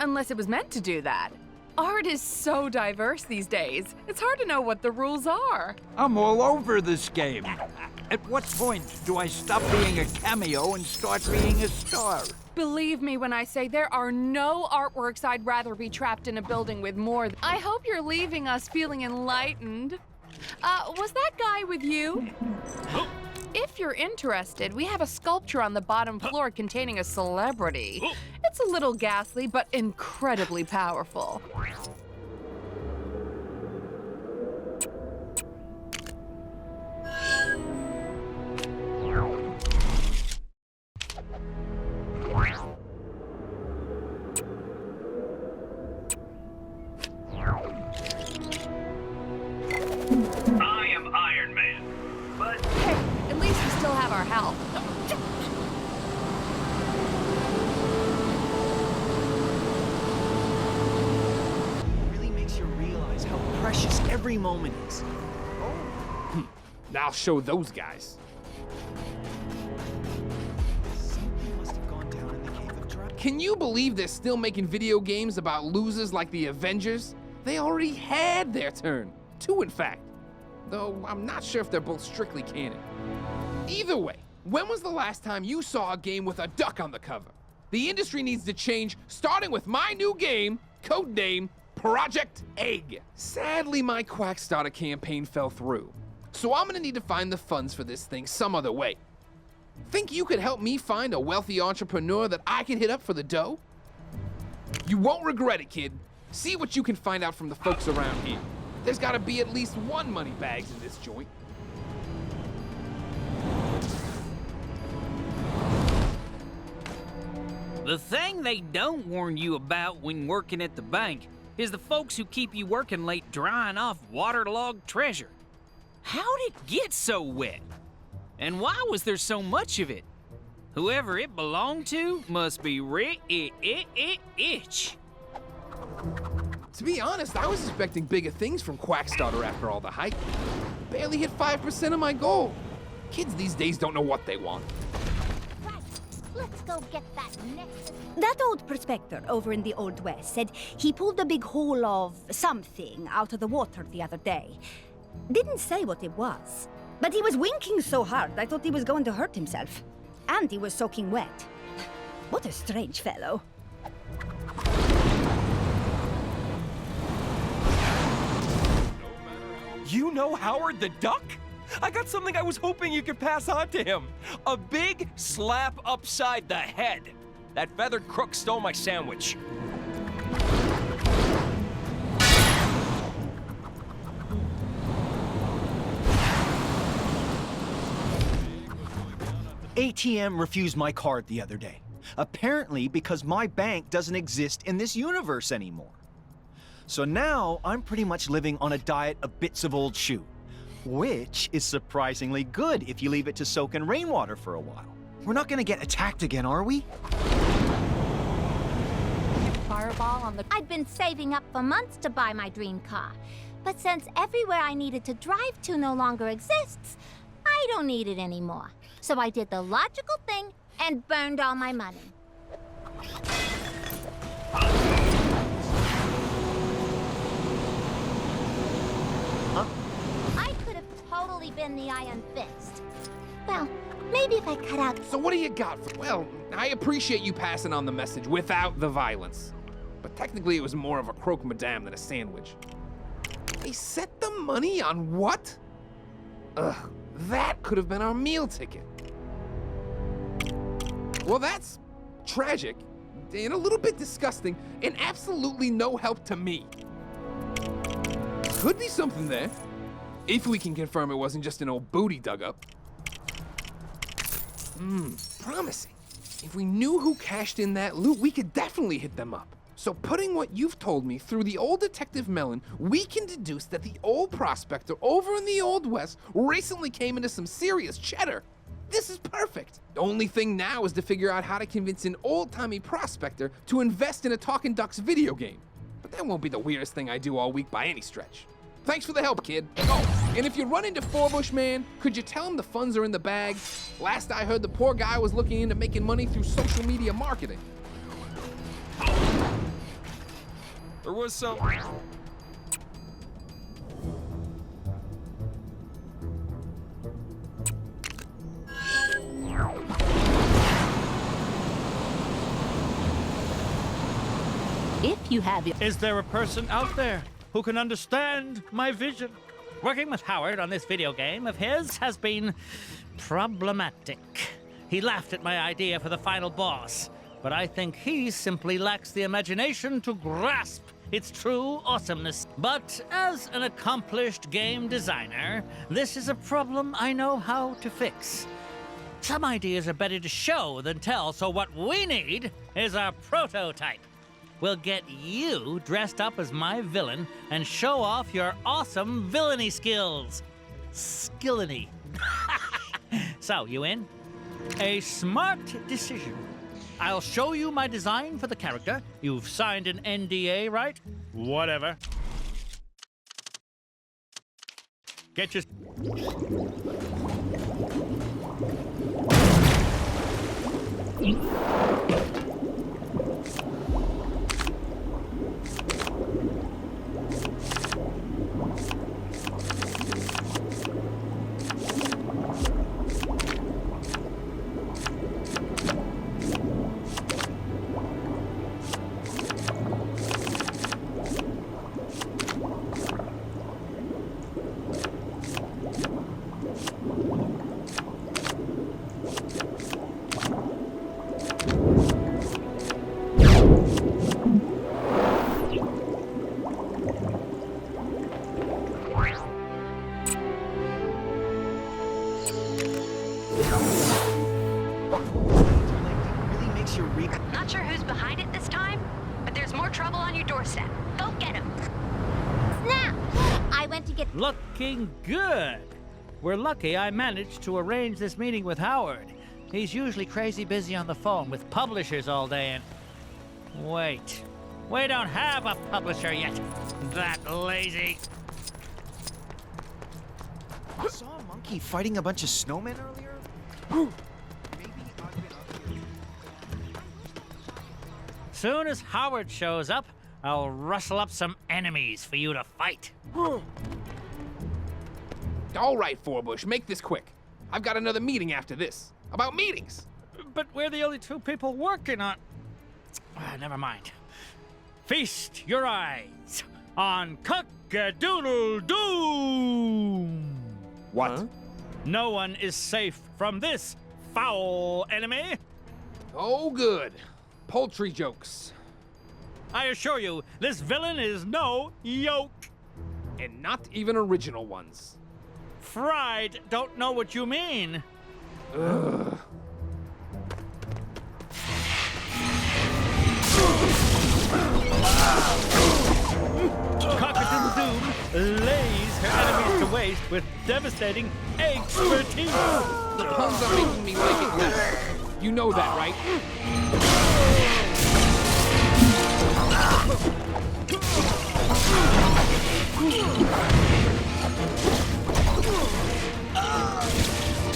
unless it was meant to do that. Art is so diverse these days, it's hard to know what the rules are. I'm all over this game. At what point do I stop being a cameo and start being a star? Believe me when I say there are no artworks I'd rather be trapped in a building with more. I hope you're leaving us feeling enlightened. Was that guy with you? If you're interested, we have a sculpture on the bottom floor containing a celebrity. It's a little ghastly, but incredibly powerful. I am Iron Man, but... Hey, at least we still have our help. It really makes you realize how precious every moment is. I'll show those guys. Something must have gone down in the Cave of Dread. Can you believe they're still making video games about losers like the Avengers? They already had their turn. 2, in fact. Though I'm not sure if they're both strictly canon. Either way, when was the last time you saw a game with a duck on the cover? The industry needs to change, starting with my new game, codename Project Egg. Sadly, my Quackstarter campaign fell through, so I'm gonna need to find the funds for this thing some other way. Think you could help me find a wealthy entrepreneur that I can hit up for the dough? You won't regret it, kid. See what you can find out from the folks around here. There's gotta be at least one moneybags in this joint. The thing they don't warn you about when working at the bank is the folks who keep you working late drying off waterlogged treasure. How'd it get so wet? And why was there so much of it? Whoever it belonged to must be rich. To be honest, I was expecting bigger things from Quackstarter after all the hype. Barely hit 5% of my goal. Kids these days don't know what they want. Let's go get that next. That old prospector over in the Old West said he pulled a big hole of something out of the water the other day. Didn't say what it was, but he was winking so hard I thought he was going to hurt himself. And he was soaking wet. What a strange fellow. You know Howard the Duck? I got something I was hoping you could pass on to him. A big slap upside the head. That feathered crook stole my sandwich. ATM refused my card the other day. Apparently because my bank doesn't exist in this universe anymore. So now I'm pretty much living on a diet of bits of old shoe, which is surprisingly good if you leave it to soak in rainwater for a while. We're not gonna get attacked again, are we? Fireball on the... I'd been saving up for months to buy my dream car. But since everywhere I needed to drive to no longer exists, I don't need it anymore. So I did the logical thing and burned all my money. Huh? I could have totally been the Iron Fist. Well, maybe if I cut out... So what do you got for... Well, I appreciate you passing on the message without the violence. But technically it was more of a croque madame than a sandwich. They set the money on what? Ugh, that could have been our meal ticket. Well, that's tragic, and a little bit disgusting, and absolutely no help to me. Could be something there, if we can confirm it wasn't just an old booty dug up. Promising. If we knew who cashed in that loot, we could definitely hit them up. So putting what you've told me through the old Detective Melon, we can deduce that the old prospector over in the Old West recently came into some serious cheddar. This is perfect. The only thing now is to figure out how to convince an old-timey prospector to invest in a Talking Ducks video game. But that won't be the weirdest thing I do all week by any stretch. Thanks for the help, kid. Oh, and if you run into Forbush Man, could you tell him the funds are in the bag? Last I heard, the poor guy was looking into making money through social media marketing. There was some... If you have... Is there a person out there who can understand my vision? Working with Howard on this video game of his has been problematic. He laughed at my idea for the final boss, but I think he simply lacks the imagination to grasp its true awesomeness. But as an accomplished game designer, this is a problem I know how to fix. Some ideas are better to show than tell, so what we need is a prototype. We'll get you dressed up as my villain and show off your awesome villainy skills. Skillany. So, you in? A smart decision. I'll show you my design for the character. You've signed an NDA, right? Whatever. Get your... Not sure who's behind it this time, but there's more trouble on your doorstep. Go get him. Snap! I went to get... Looking good. We're lucky I managed to arrange this meeting with Howard. He's usually crazy busy on the phone with publishers all day and... Wait. We don't have a publisher yet. That lazy. I saw a monkey fighting a bunch of snowmen earlier. Soon as Howard shows up, I'll rustle up some enemies for you to fight. All right, Forbush, make this quick. I've got another meeting after this. About meetings. But we're the only two people working on... never mind. Feast your eyes on Cock-a-doodle-doom! What? Huh? No one is safe from this foul enemy. Oh, good. Poultry jokes. I assure you, this villain is no yoke. And not even original ones. Fried don't know what you mean. Ugh. Cock-a-doodle-doom lays her enemies to waste with devastating expertise. The puns are making me like it less. You know that, right?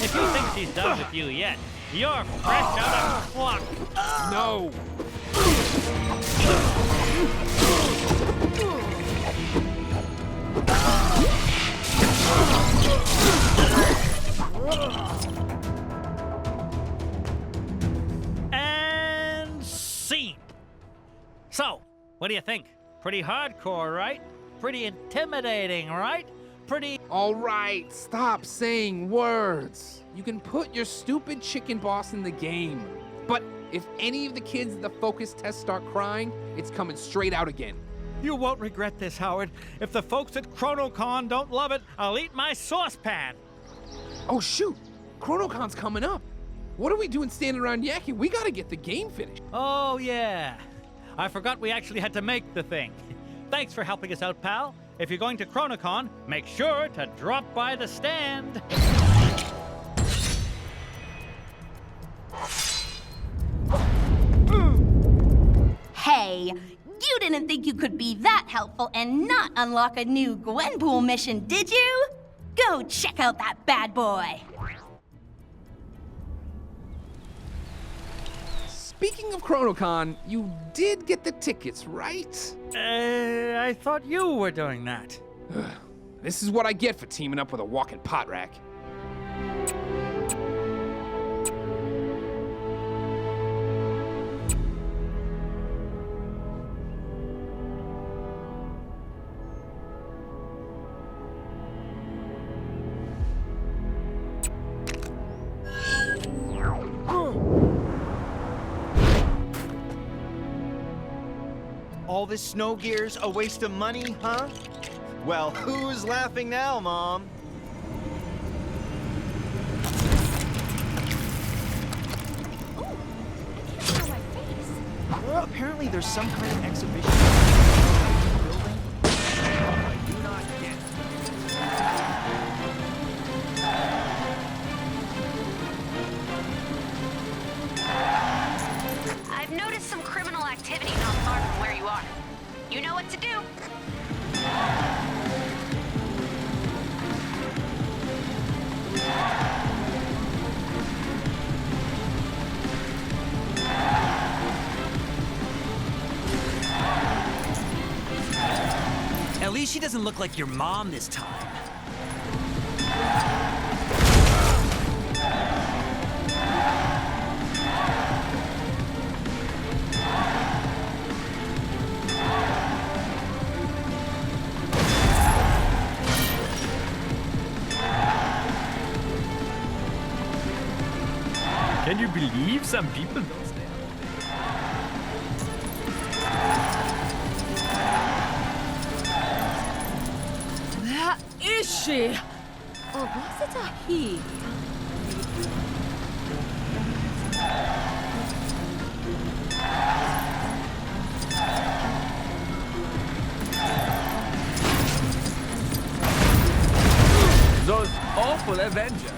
If you think she's done with you yet, you're fresh out of clock. No. And scene. So, what do you think? Pretty hardcore, right? Pretty intimidating, right? Pretty... All right, stop saying words. You can put your stupid chicken boss in the game. But if any of the kids at the focus test start crying, it's coming straight out again. You won't regret this, Howard. If the folks at ChronoCon don't love it, I'll eat my saucepan. Oh, shoot. ChronoCon's coming up. What are we doing standing around yakking? We gotta get the game finished. Oh, yeah. I forgot we actually had to make the thing. Thanks for helping us out, pal. If you're going to ChronoCon, make sure to drop by the stand. Hey, you didn't think you could be that helpful and not unlock a new Gwenpool mission, did you? Go check out that bad boy. Speaking of ChronoCon, you did get the tickets, right? I thought you were doing that. This is what I get for teaming up with a walking pot rack. All this snow gear's a waste of money, huh? Well, who's laughing now, Mom? Apparently there's some kind of exhibition. I do not get I've noticed some criminal activity not far from where you are. You know what to do. At least she doesn't look like your mom this time. Can you believe some people don't stand? Where is she? Or was it a he? Those awful Avengers.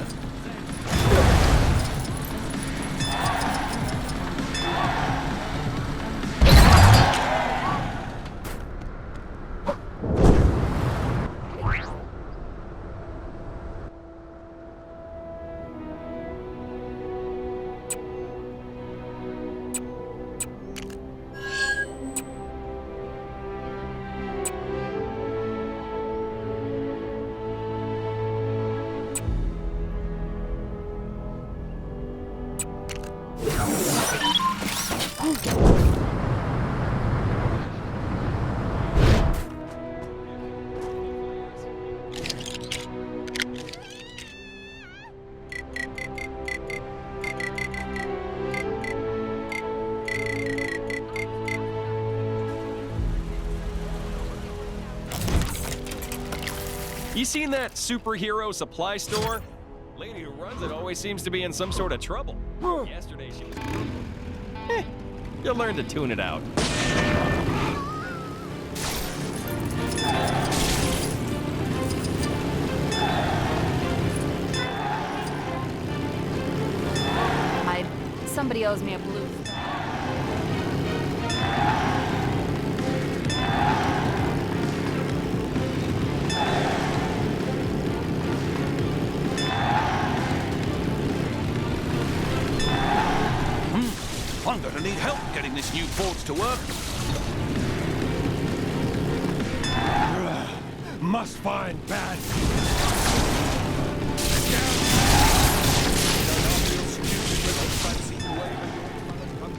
You seen that superhero supply store? Lady who runs it always seems to be in some sort of trouble. Yesterday she was... You'll learn to tune it out. Somebody owes me a blue. I'm gonna need help getting this new forge to work. Must find bad.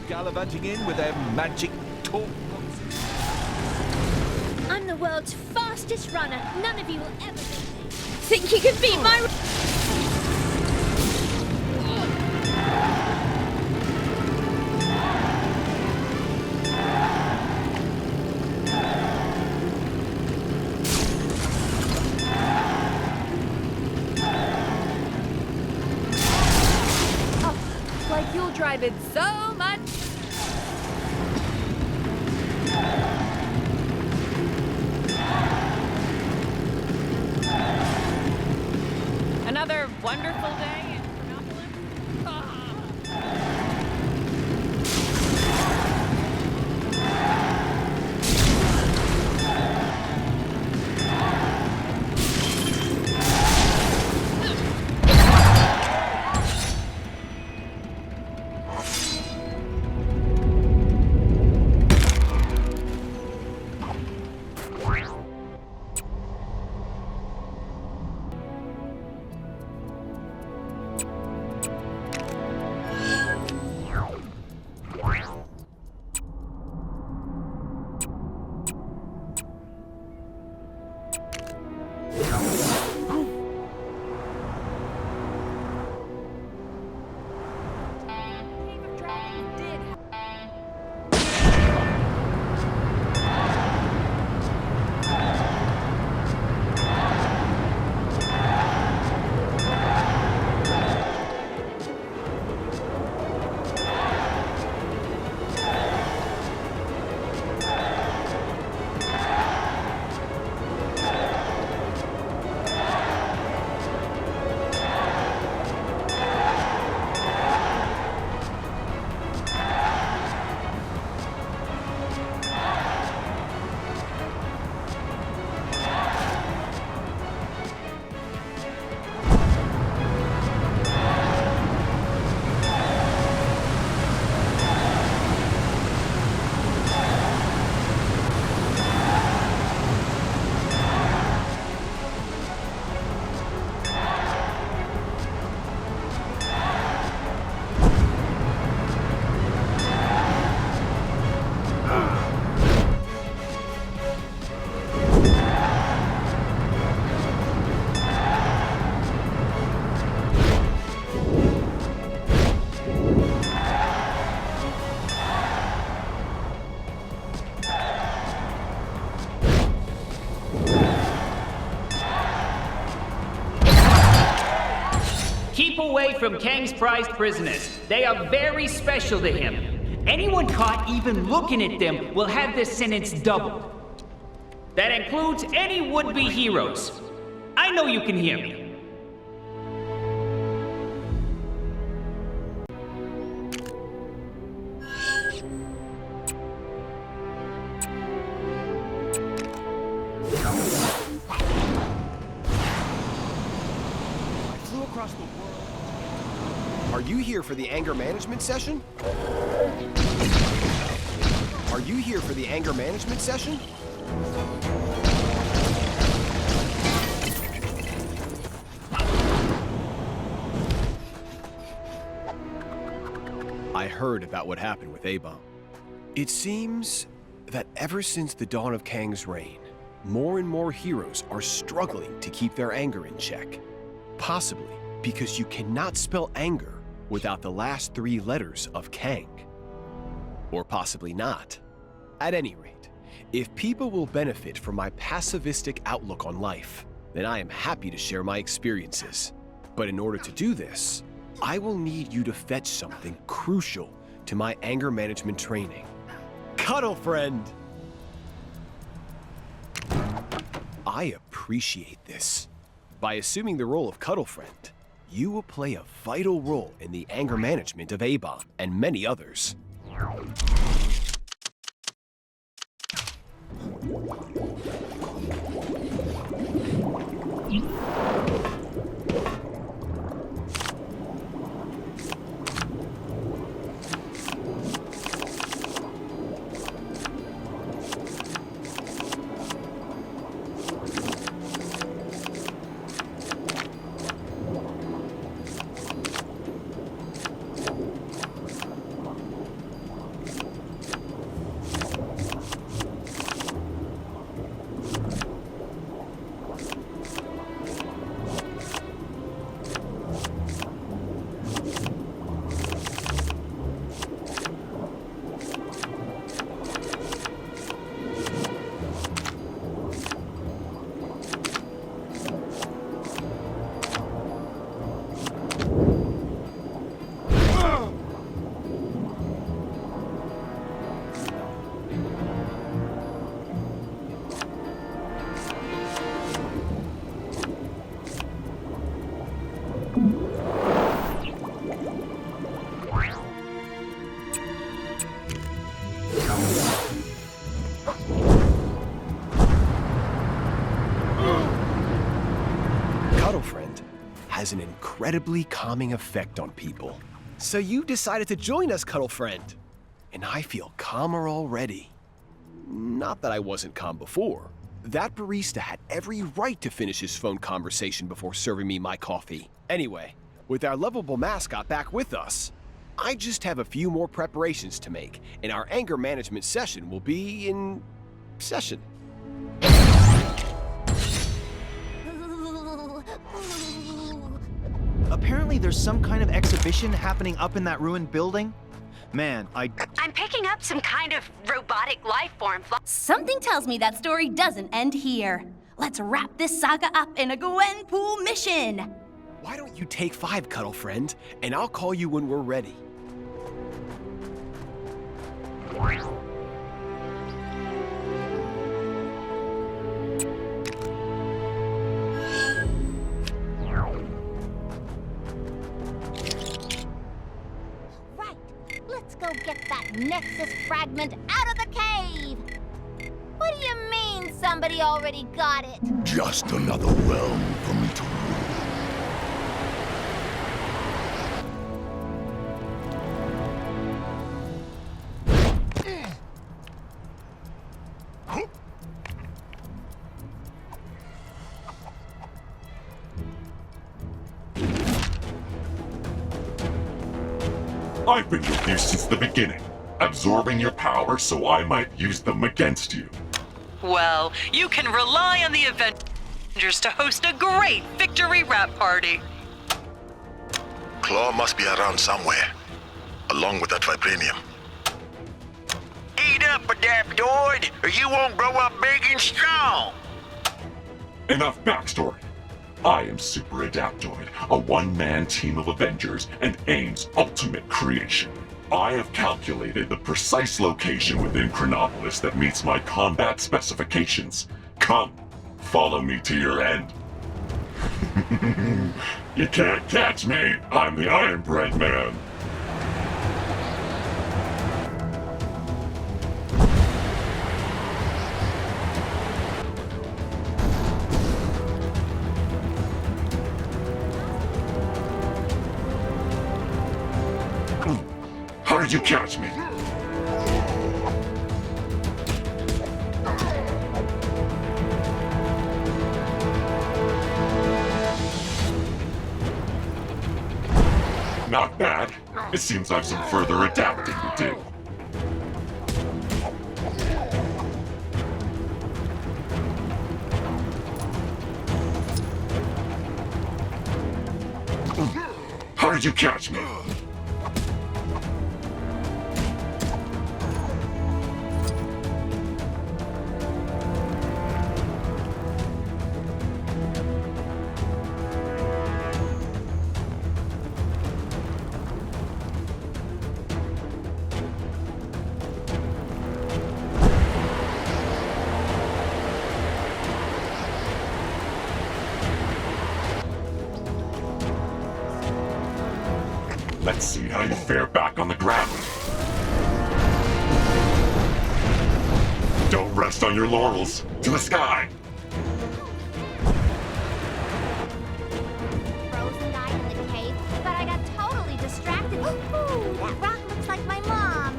Gallivanting in with their magic talk. I'm the world's fastest runner. None of you will ever beat me. Think you can beat my... Oh, like you'll drive it so much. Another wonderful day in Chronopolis. Keep away from Kang's prized prisoners. They are very special to him. Anyone caught even looking at them will have their sentence doubled. That includes any would-be heroes. I know you can hear me. Are you here for the anger management session? Are you here for the anger management session? I heard about what happened with A-Bomb. It seems that ever since the dawn of Kang's reign, more and more heroes are struggling to keep their anger in check. Possibly because you cannot spell anger without the last 3 letters of Kang. Or possibly not. At any rate, if people will benefit from my pacifistic outlook on life, then I am happy to share my experiences. But in order to do this, I will need you to fetch something crucial to my anger management training. Cuddle friend! appreciate this. By assuming the role of Cuddle Friend, you will play a vital role in the anger management of A-Bomb and many others. Has an incredibly calming effect on people. So you decided to join us, Cuddle Friend. And I feel calmer already. Not that I wasn't calm before. That barista had every right to finish his phone conversation before serving me my coffee. Anyway, with our lovable mascot back with us, I just have a few more preparations to make, and our anger management session will be in session. Apparently there's some kind of exhibition happening up in that ruined building. Man, I'm picking up some kind of robotic life form. Something tells me that story doesn't end here. Let's wrap this saga up in a Gwenpool mission. Why don't you take 5, Cuddle Friend, and I'll call you when we're ready. Let's go get that Nexus fragment out of the cave! What do you mean somebody already got it? Just another realm for me to rule. I've been with you since the beginning, absorbing your power so I might use them against you. Well, you can rely on the Avengers to host a great victory rap party. Claw must be around somewhere, along with that vibranium. Eat up, Adaptoid, or you won't grow up big and strong. Enough backstory. I am Super Adaptoid, a one-man team of Avengers and AIM's ultimate creation. I have calculated the precise location within Chronopolis that meets my combat specifications. Come, follow me to your end. You can't catch me, I'm the Iron Bread Man. How did you catch me? Not bad. It seems I have some further adapting to do. How did you catch me? Let's see how you fare back on the ground. Don't rest on your laurels. To the sky! Frozen guy in the cave, but I got totally distracted. Ooh, that rock looks like my mom.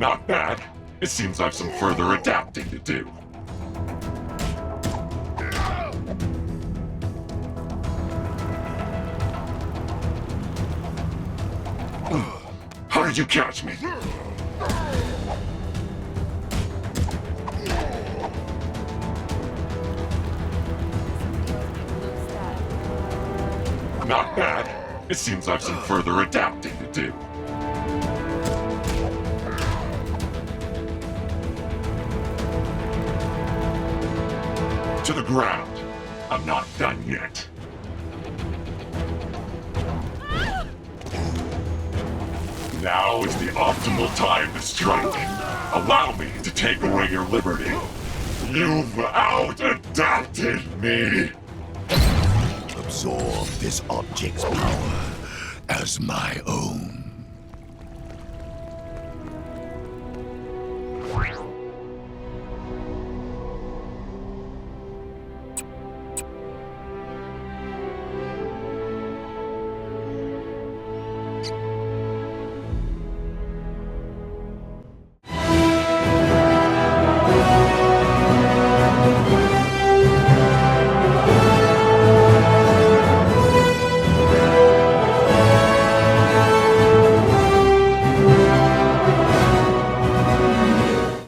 Not bad. It seems I've some further adapting to do. How did you catch me? Not bad. It seems I've some further adapting to do. To the ground. I'm not done yet. Now is the optimal time to strike. Allow me to take away your liberty. You've out-adapted me! Absorb this object's power as my own.